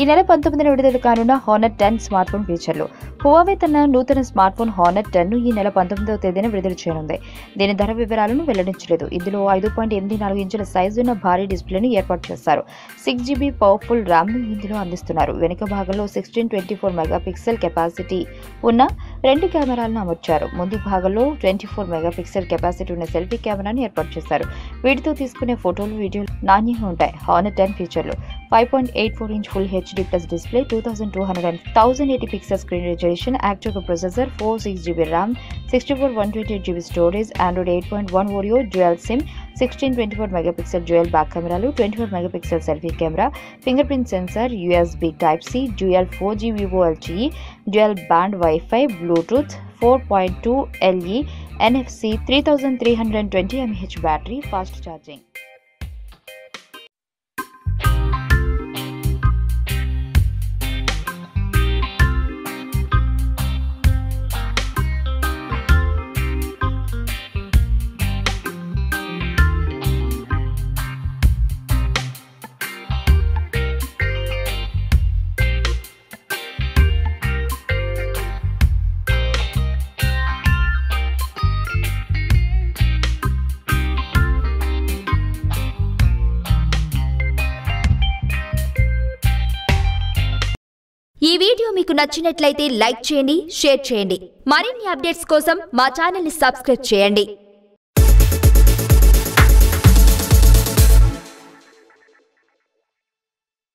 ఈ నెల 19న విడుదల కానున్న హానర్ 10 స్మార్ట్ ఫోన్ ఫీచర్లు. హువావే తన నూతన స్మార్ట్ ఫోన్ హానర్ 10 ను ఈ నెల 19వ తేదీన విడుదల చేయనుంది. దీని ధర వివరాలను వెల్లడించలేదు. ఇందులో 5.84 ఇంచుల సైజు ఉన్న భారీ డిస్ప్లేను ఏర్పాటు చేస్తారు. 6GB పవర్ఫుల్ ర్యామ్ ను ఇందులో అందిస్తున్నారు. వెనుక భాగంలో 16-24 మెగాపిక్సెల్ కెపాసిటీ ఉన్న 2 కెమెరాలను అమర్చారు. ముందు భాగంలో 24 మెగాపిక్సెల్ కెపాసిటీ ఉన్న సెల్ఫీ కెమెరాను ఏర్పాటు చేశారు. వీటితో తీసుకునే ఫోటోలు, వీడియోలు నాణ్యంగా ఉంటాయి. హానర్ 10 ఫీచర్లు: 5.84 inch full HD plus display, 1080 pixel screen resolution, active processor, 6GB RAM, 64/128GB storage, Android 8.1 Oreo, dual SIM, 16-24 megapixel dual back కెమెరాలు, 24 megapixel selfie camera, finger print censor, USB Type-C, dual 4G Vivo LTE, dual band wifi, Bluetooth 4.2 LE, NFC, 3320 mAh battery, fast charging. ఈ video మీకు నచ్చినట్లయితే like చేయండి, share చేయండి. మరిన్ని updates కోసం మా channel ని సబ్స్క్రైబ్ చేయండి.